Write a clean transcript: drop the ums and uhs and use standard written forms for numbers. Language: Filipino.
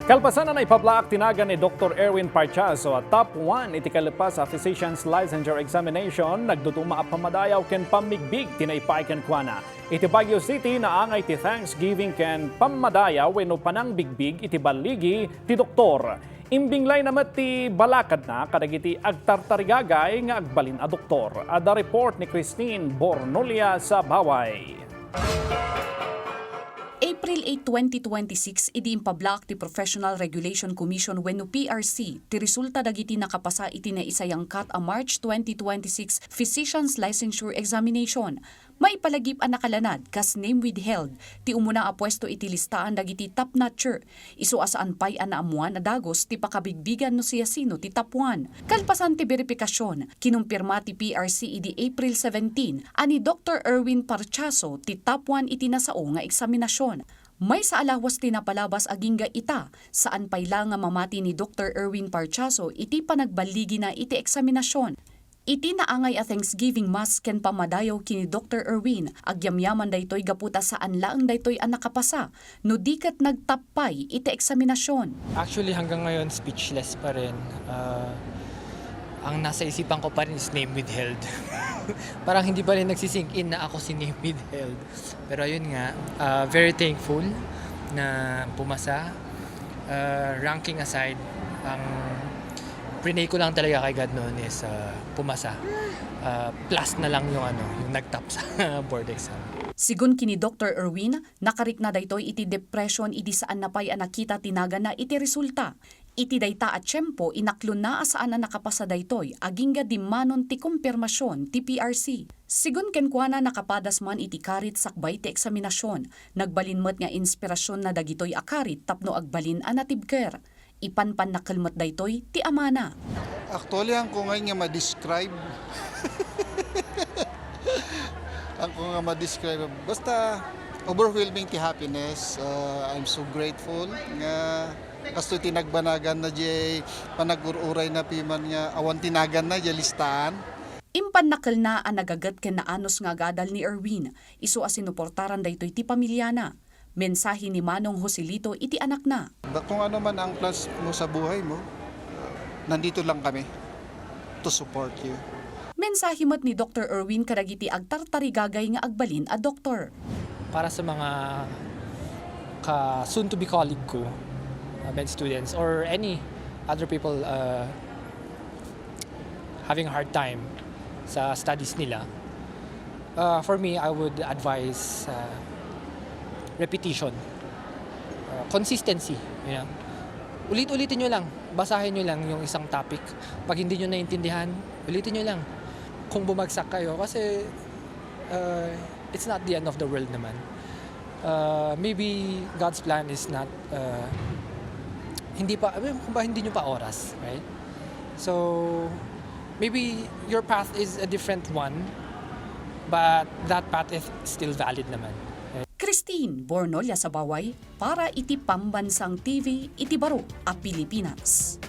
Kalpasan na ipablaak tinagan ni Dr. Erwin Parchazo at top 1 iti kalipas sa Physician's Licensure Examination nagduduma pamadayaw ken pamigbig tinaypay ken kuana. Iti Baguio City na angay ti Thanksgiving ken pamadayaw wenno panang bigbig iti baligi ti doktor. Imbinglay namat ti balakad na kadagiti agtartarigagay nga agbalin a doktor. Ada report ni Christine Bornolia sa Baway. April 8, 2026, idi impablaak ti Professional Regulation Commission wenno PRC ti resulta dagiti nakapasa iti naisayangkat a March 2026 Physician's Licensure Examination. Maipalagip ang nakalanad kas name withheld ti umuna a pwesto iti listaan dagiti top notcher. Isu asaan pay an naamuan na dagos ti pakabigbigan no siya sino ti top 1. Kalpasan ti verifikasyon, kinumpirma ti PRC idi April 17 ani Dr. Erwin Parchazo ti top 1 iti nasao nga eksaminasyon. May sa alawas tinapalabas agingga ita, saan payla nga mamati ni Dr. Erwin Parchazo iti panagbaligi na iti eksaminasyon. Iti naangay a Thanksgiving Mass ken pamadayaw kini Dr. Erwin, agyamyaman daytoy gaputa saan laeng daytoy ang nakapasa, no dikat nagtapay iti eksaminasyon. Actually hanggang ngayon speechless pa rin. Ang nasa isipan ko pa rin is name withheld. Parang hindi pa rin nagsisink in na ako si name withheld. Pero ayun nga, very thankful na pumasa. Ranking aside, ang prinay ko lang talaga kay God noon is pumasa. Plus na lang yung nagtap sa board exam. Sigun kini Dr. Erwin, nakarik na daytoy iti depression idi saan napay ang nakita tinaga na iti resulta. Iti dayta at tiyempo inaklon na asaan na nakapasa daytoy agingga di manon ti kumpirmasyon ti PRC. Sigun ken kuana nakapadas man iti karit sakbay ti eksaminasyon. Nagbalinmet nga inspirasyon na dagitoy akarit tapno agbalin a native care. Ipanpan na kalmat daytoy ti amana. Actually, ang ko nga ma-describe. Ang ko nga ma-describe. Basta overwhelming ti happiness. I'm so grateful nga kasto tinagbanagan na jay panagururay na piman nga awan tinagan na jay listaan. Impanakal na ang nagagat ken naanos nga gadal ni Erwin. Isu a sinuportaran daytoy ti pamilyana. Mensahe ni Manong Joselito iti anak na. Kung ano man ang plans mo sa buhay mo, nandito lang kami to support you. Mensahe mat ni Dr. Erwin kadagiti agtartarigagay nga agbalin a doktor. Para sa mga soon to be colleague ko, med students or any other people having a hard time sa studies nila, for me, I would advise repetition, consistency. You know? Ulit-ulitin nyo lang, basahin nyo lang yung isang topic. Pag hindi nyo naintindihan, ulitin nyo lang. Kung bumagsak kayo, kasi it's not the end of the world naman. Maybe God's plan is not hindi nyo pa oras, right? So maybe your path is a different one, but that path is still valid naman. Christine Bornolia sa Baway para iti Pambansang TV iti Baro a Pilipinas.